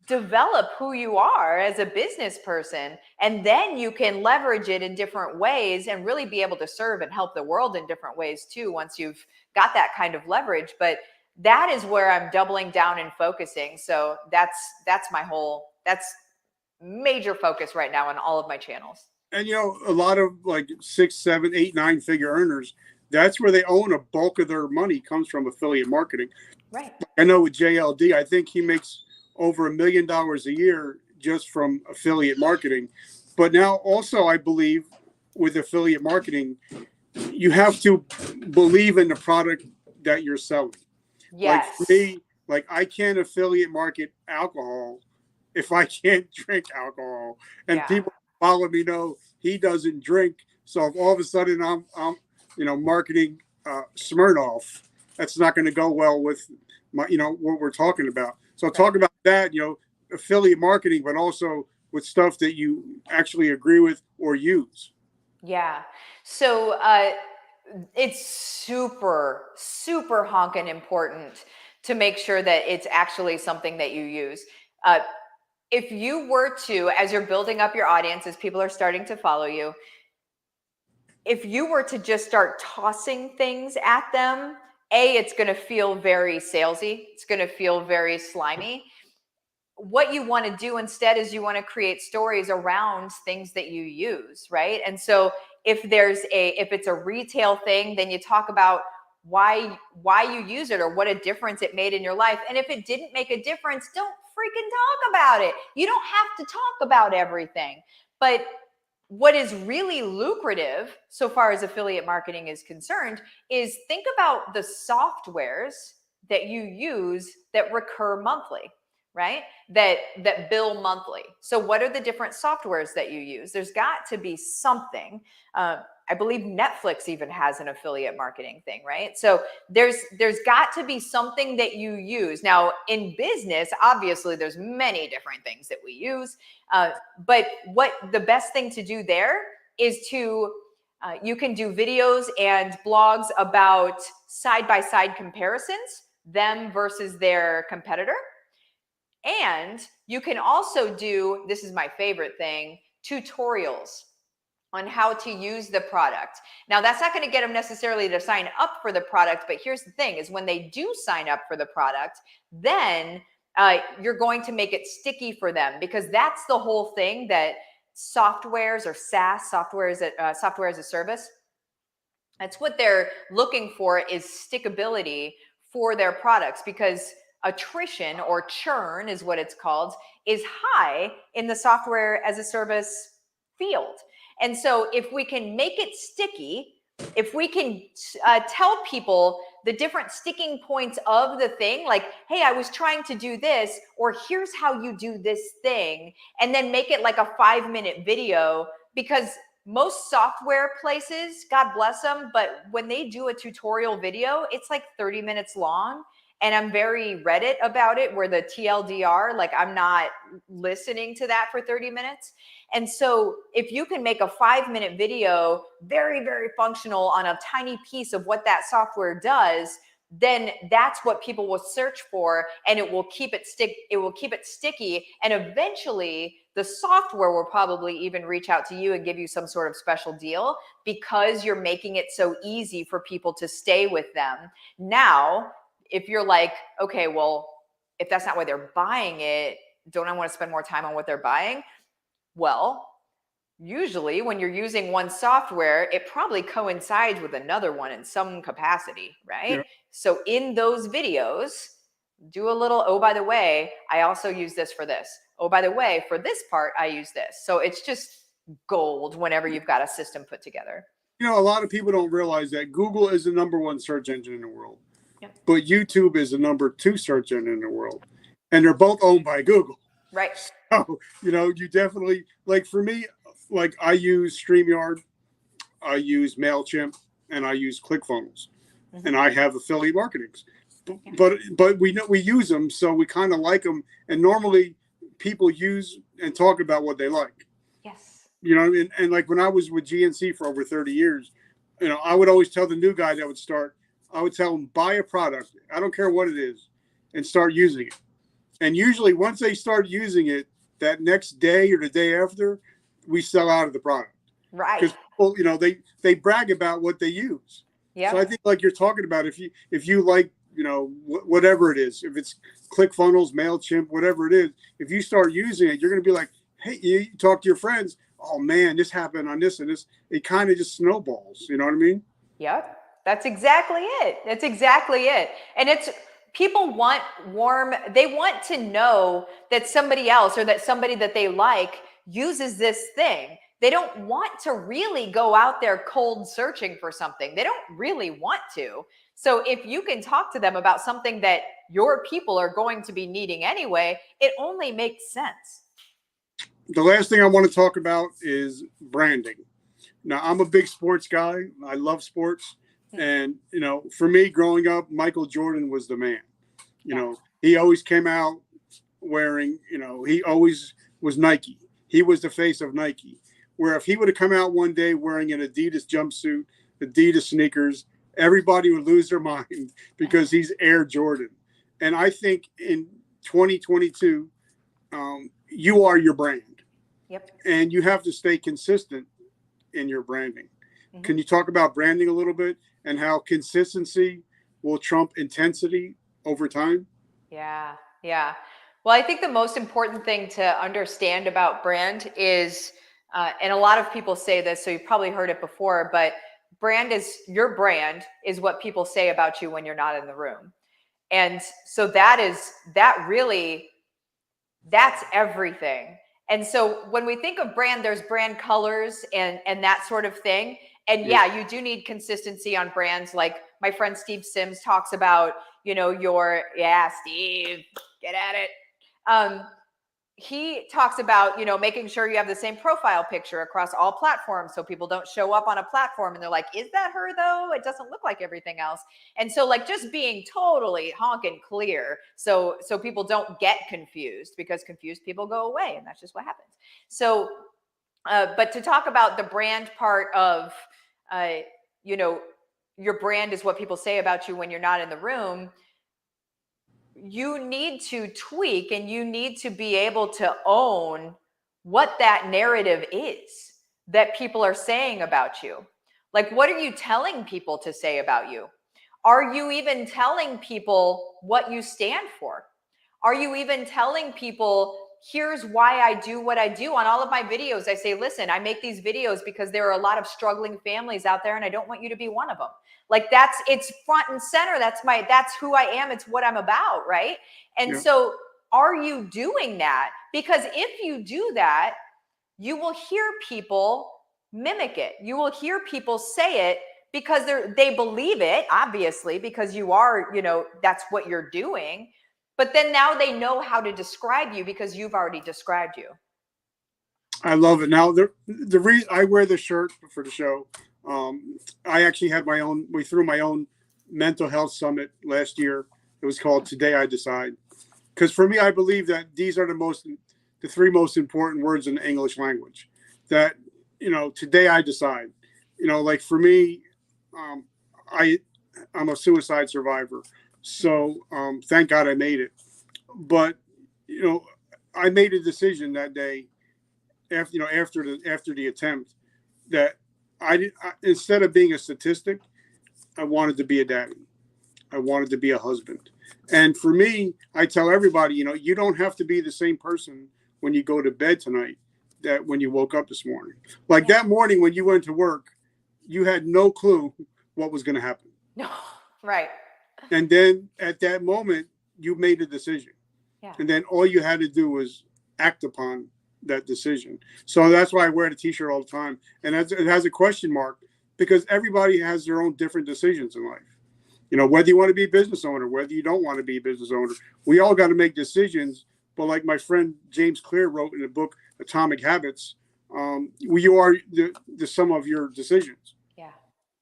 B: develop who you are as a business person. And then you can leverage it in different ways and really be able to serve and help the world in different ways too, once you've got that kind of leverage. But that is where I'm doubling down and focusing. So that's major focus right now on all of my channels.
A: And, a lot of like 6, 7, 8, 9 figure earners, that's where they own a bulk of their money comes from affiliate marketing.
B: Right.
A: I know with JLD, I think he makes over $1 million a year just from affiliate marketing. But now also, I believe with affiliate marketing, you have to believe in the product that you're selling.
B: Yes.
A: Like for me, like I can't affiliate market alcohol if I can't drink alcohol? And
B: Yeah.
A: people follow me know he doesn't drink. So if all of a sudden I'm marketing Smirnoff, that's not going to go well with my, what we're talking about. So talk about that, affiliate marketing, but also with stuff that you actually agree with or use.
B: Yeah. So it's super, super honking important to make sure that it's actually something that you use. If you were to, as you're building up your audience, as people are starting to follow you, if you were to just start tossing things at them, it's going to feel very salesy. It's going to feel very slimy. What you want to do instead is you want to create stories around things that you use, right? And so if it's a retail thing, then you talk about why you use it or what a difference it made in your life. And if it didn't make a difference, don't freaking talk about it. You don't have to talk about everything. But what is really lucrative so far as affiliate marketing is concerned is think about the softwares that you use that recur monthly, right? That bill monthly. So what are the different softwares that you use? There's got to be something. I believe Netflix even has an affiliate marketing thing, right? So there's got to be something that you use. Now in business, obviously there's many different things that we use. But what the best thing to do there is to you can do videos and blogs about side-by-side comparisons, them versus their competitor. And you can also do, this is my favorite thing, tutorials on how to use the product. Now, that's not going to get them necessarily to sign up for the product, but here's the thing is when they do sign up for the product, then you're going to make it sticky for them, because that's the whole thing that softwares or SaaS, software as a service, that's what they're looking for, is stickability for their products, because attrition or churn is what it's called, is high in the software as a service field. And so if we can make it sticky, if we can tell people the different sticking points of the thing, like, hey, I was trying to do this, or here's how you do this thing, and then make it like a 5-minute video, because most software places, God bless them, but when they do a tutorial video, it's like 30 minutes long. And I'm very Reddit about it, where the TLDR, like I'm not listening to that for 30 minutes. And so if you can make a 5-minute video, very, very functional on a tiny piece of what that software does, then that's what people will search for, and it will keep it sticky. And eventually the software will probably even reach out to you and give you some sort of special deal, because you're making it so easy for people to stay with them. Now, if you're like, okay, well, if that's not why they're buying it, don't I want to spend more time on what they're buying? Well, usually when you're using one software, it probably coincides with another one in some capacity, right?
A: Yeah.
B: So in those videos, do a little, oh, by the way, I also use this for this. Oh, by the way, for this part, I use this. So it's just gold whenever you've got a system put together.
A: A lot of people don't realize that Google is the #1 search engine in the world.
B: Yep.
A: But YouTube is the #2 search engine in the world. And they're both owned by Google.
B: Right.
A: So, you definitely, like for me, like I use StreamYard, I use MailChimp, and I use ClickFunnels. Mm-hmm. And I have affiliate marketing. But we use them, so we kind of like them. And normally people use and talk about what they like.
B: Yes.
A: And like when I was with GNC for over 30 years, I would always tell the new guy that would start, I would tell them, buy a product, I don't care what it is, and start using it. And usually once they start using it, that next day or the day after, we sell out of the product.
B: Right.
A: Because people, they brag about what they use. Yeah. So I think, like you're talking about, if you like, whatever it is, if it's ClickFunnels, MailChimp, whatever it is, if you start using it, you're going to be like, hey, you talk to your friends, oh man, this happened on this and this. It kind of just snowballs. You know what I mean?
B: Yep. That's exactly it. That's exactly it. And it's, people want they want to know that somebody else, or that somebody that they like, uses this thing. they don't want to really go out there cold searching for something. They don't really want to. So if you can talk to them about something that your people are going to be needing anyway, it only makes sense.
A: The last thing I want to talk about is branding. Now, I'm a big sports guy. I love sports. And, for me growing up, Michael Jordan was the man. He always came out wearing, he always was Nike. He was the face of Nike. Where if he would have come out one day wearing an Adidas jumpsuit, Adidas sneakers, everybody would lose their mind because he's Air Jordan. And I think in 2022, you are your brand.
B: Yep.
A: And you have to stay consistent in your branding. Mm-hmm. Can you talk about branding a little bit and how consistency will trump intensity over time?
B: Yeah. Well, I think the most important thing to understand about brand is, and a lot of people say this, so you've probably heard it before, but your brand is what people say about you when you're not in the room. And so that's everything. And so when we think of brand, there's brand colors and that sort of thing. And yeah, you do need consistency on brands. Like my friend Steve Sims talks about, Steve, get at it. He talks about, making sure you have the same profile picture across all platforms so people don't show up on a platform and they're like, is that her though? It doesn't look like everything else. And so like just being totally honking clear so people don't get confused, because confused people go away and that's just what happens. So, but to talk about the brand part of, your brand is what people say about you when you're not in the room. You need to tweak and you need to be able to own what that narrative is that people are saying about you. Like, what are you telling people to say about you? Are you even telling people what you stand for? Are you even telling people, here's why I do what I do? On all of my videos, I say, listen, I make these videos because there are a lot of struggling families out there and I don't want you to be one of them. Like it's front and center. That's who I am. It's what I'm about. Right. And so are you doing that? Because if you do that, you will hear people mimic it. You will hear people say it because they believe it, obviously, because you are, that's what you're doing. But then now they know how to describe you because you've already described you.
A: I love it. Now, the reason I wear the shirt for the show, I actually had we threw my own mental health summit last year. It was called Today I Decide. Because for me, I believe that these are the three most important words in the English language. That, today I decide. Like for me, I'm a suicide survivor. So thank God I made it. But, I made a decision that day after the attempt that instead of being a statistic, I wanted to be a daddy. I wanted to be a husband. And for me, I tell everybody, you don't have to be the same person when you go to bed tonight that when you woke up this morning. Like that morning when you went to work, you had no clue what was going to happen.
B: No, right.
A: And then at that moment, you made a decision. Yeah. And then all you had to do was act upon that decision. So that's why I wear the t-shirt all the time. And it has a question mark because everybody has their own different decisions in life. Whether you want to be a business owner, whether you don't want to be a business owner, we all got to make decisions. But like my friend James Clear wrote in the book, Atomic Habits, you are the sum of your decisions. Yeah.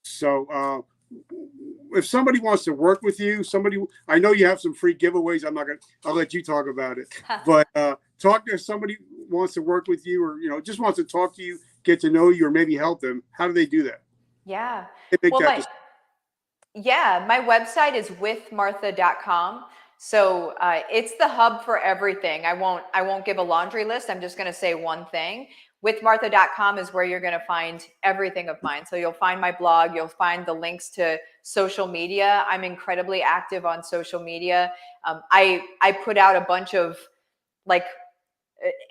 A: So, if somebody wants to work with you, I know you have some free giveaways. I'll let you talk about it. But talk to somebody who wants to work with you or, just wants to talk to you, get to know you, or maybe help them. How do they do that?
B: Yeah. My website is withmartha.com. So it's the hub for everything. I won't give a laundry list. I'm just going to say one thing. Withmartha.com is where you're going to find everything of mine. So you'll find my blog. You'll find the links to social media. I'm incredibly active on social media. I put out a bunch of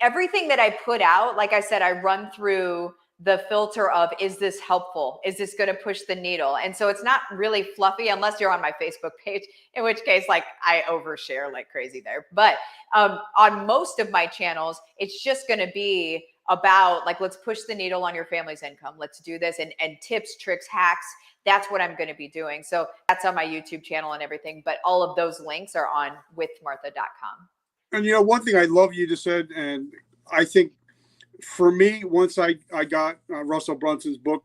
B: everything that I put out. Like I said, I run through the filter of, is this helpful? Is this going to push the needle? And so it's not really fluffy unless you're on my Facebook page, in which case, I overshare like crazy there. But on most of my channels, it's just going to be about like, let's push the needle on your family's income. Let's do this, and tips, tricks, hacks. That's what I'm going to be doing. So that's on my YouTube channel and everything. But all of those links are on withmartha.com.
A: And one thing I love you just said, and I think for me, once I got Russell Brunson's book,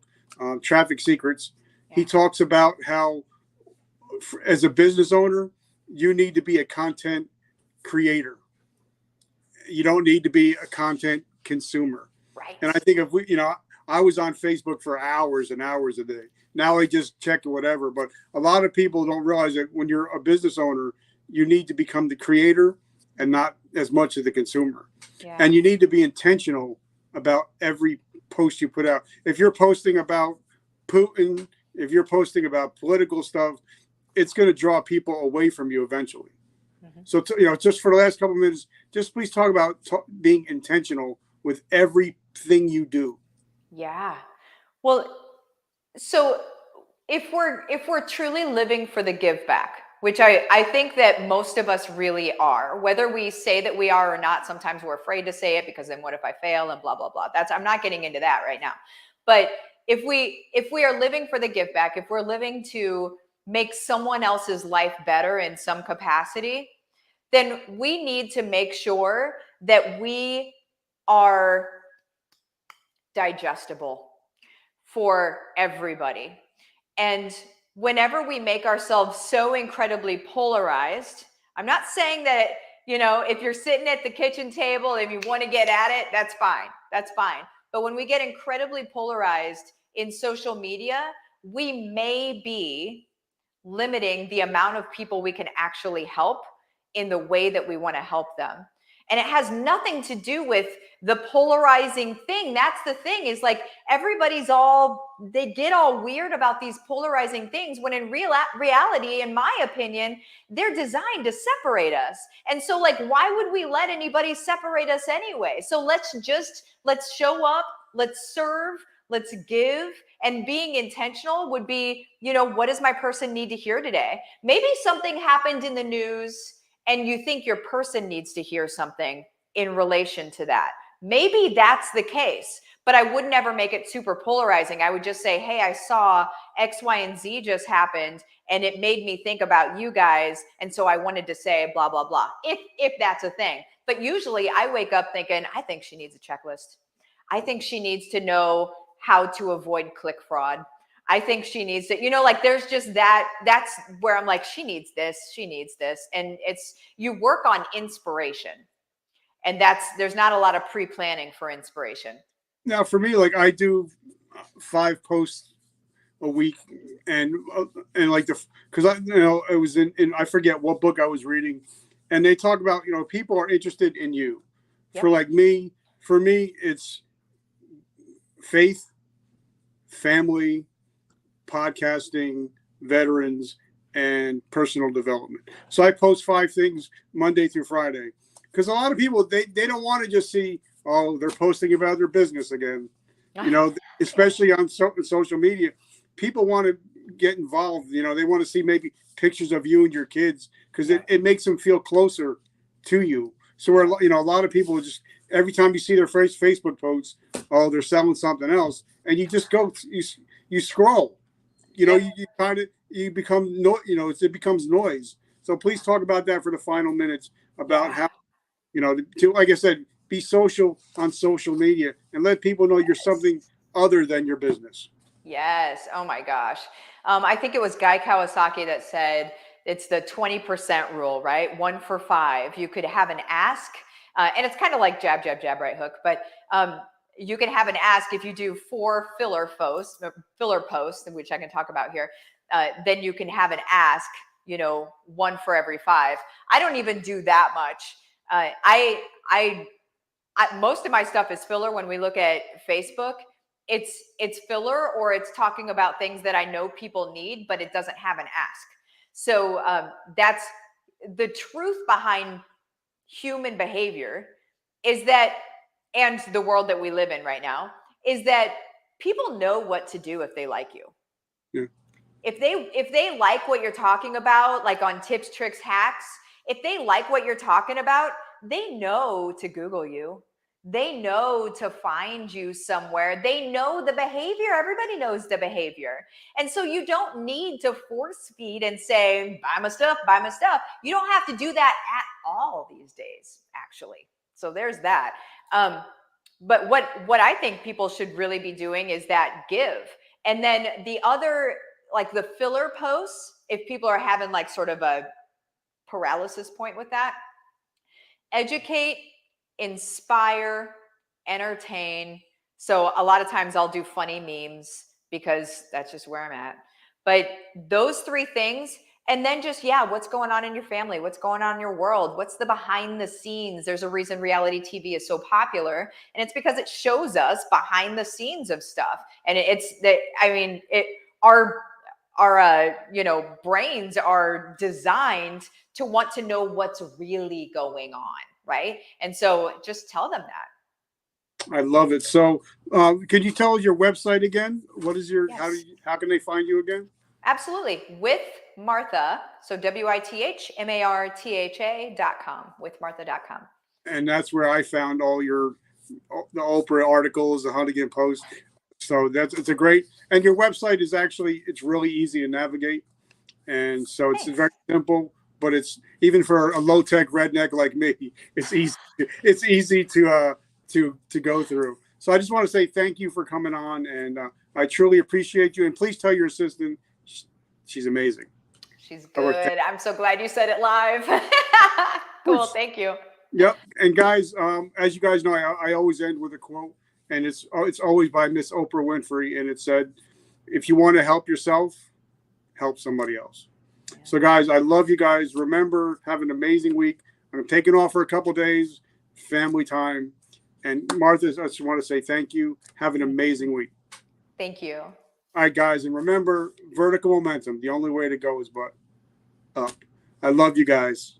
A: Traffic Secrets, he talks about how as a business owner, you need to be a content creator. You don't need to be a content consumer.
B: Right.
A: And I think if we, I was on Facebook for hours and hours a day. Now I just check whatever. But a lot of people don't realize that when you're a business owner, you need to become the creator and not as much of the consumer.
B: Yeah.
A: And you need to be intentional about every post you put out. If you're posting about Putin, if you're posting about political stuff, it's going to draw people away from you eventually. Mm-hmm. So, just for the last couple of minutes, just please talk about being intentional with everything you do.
B: Yeah. Well, so if we're truly living for the give back, which I think that most of us really are, whether we say that we are or not, sometimes we're afraid to say it because then what if I fail and blah, blah, blah. I'm not getting into that right now. But if we are living for the give back, if we're living to make someone else's life better in some capacity, then we need to make sure that we are digestible for everybody. And whenever we make ourselves so incredibly polarized, I'm not saying that, if you're sitting at the kitchen table, if you want to get at it, that's fine. That's fine. But when we get incredibly polarized in social media, we may be limiting the amount of people we can actually help in the way that we want to help them. And it has nothing to do with the polarizing thing. That's the thing, is like they get all weird about these polarizing things when in reality, in my opinion, they're designed to separate us. And so like, why would we let anybody separate us anyway? So let's show up, let's serve, let's give. And being intentional would be, what does my person need to hear today? Maybe something happened in the news and you think your person needs to hear something in relation to that. Maybe that's the case, but I would never make it super polarizing. I would just say, hey, I saw X, Y, and Z just happened, and it made me think about you guys. And so I wanted to say blah, blah, blah, if that's a thing. But usually I wake up thinking, I think she needs a checklist. I think she needs to know how to avoid click fraud. I think she needs to, there's just that's where I'm like, she needs this. And you work on inspiration. And there's not a lot of pre-planning for inspiration.
A: Now for me, like I do 5 posts a week and because it was in I forget what book I was reading, and they talk about, people are interested in you. Yep. For me, it's faith, family, podcasting, veterans, and personal development. So I post 5 things Monday through Friday, because a lot of people, they don't want to just see, oh, they're posting about their business again. Especially on social media, people want to get involved. They want to see maybe pictures of you and your kids, because it makes them feel closer to you. So we're, a lot of people just, every time you see their first Facebook posts, oh, they're selling something else, and you just go, you scroll, you become, it becomes noise. So please talk about that for the final minutes, about how, to, like I said, be social on social media and let people know you're something other than your business.
B: Yes. Oh my gosh. I think it was Guy Kawasaki that said it's the 20% rule, right? 1 for 5. You could have an ask, and it's kind of like jab, jab, jab, right hook, but you can have an ask if you do 4 filler posts, which I can talk about here. Then you can have an ask, 1 for every 5. I don't even do that much. I most of my stuff is filler. When we look at Facebook, it's filler, or it's talking about things that I know people need, but it doesn't have an ask. So that's the truth behind human behavior, is that, and the world that we live in right now, is that people know what to do if they like you. Yeah. If they like what you're talking about, like on tips, tricks, hacks, if they like what you're talking about, they know to Google you. They know to find you somewhere. They know the behavior. Everybody knows the behavior. And so you don't need to force feed and say, buy my stuff, buy my stuff. You don't have to do that at all these days, actually. So there's that. But what I think people should really be doing is that give. And then the other, like the filler posts, if people are having like sort of a paralysis point with that, educate, inspire, entertain. So a lot of times I'll do funny memes because that's just where I'm at. But those three things, and then just, what's going on in your family? What's going on in your world? What's the behind the scenes? There's a reason reality TV is so popular, and it's because it shows us behind the scenes of stuff. And it's that, I mean, our brains are designed to want to know what's really going on, right? And so just tell them that.
A: I love it. So could you tell us your website again? What is your,
B: Yes.
A: how can they find you again?
B: Absolutely. With Martha. So WITHMARTHA.com, withmartha.com.
A: And that's where I found all the Oprah articles, the Huntington Post. So it's a great, and your website is actually, it's really easy to navigate. And so it's very simple, but it's even for a low tech redneck like me, it's easy to go through. So I just want to say thank you for coming on, and I truly appreciate you. And please tell your assistant, she's amazing.
B: She's good. I'm so glad you said it live. Cool. Thank you.
A: Yep. And guys, as you guys know, I always end with a quote, and it's always by Miss Oprah Winfrey. And it said, if you want to help yourself, help somebody else. Yeah. So guys, I love you guys. Remember, have an amazing week. I'm taking off for a couple of days, family time. And Martha, I just want to say thank you. Have an amazing week.
B: Thank you.
A: All right, guys. And remember, vertical momentum. The only way to go is up. I love you guys.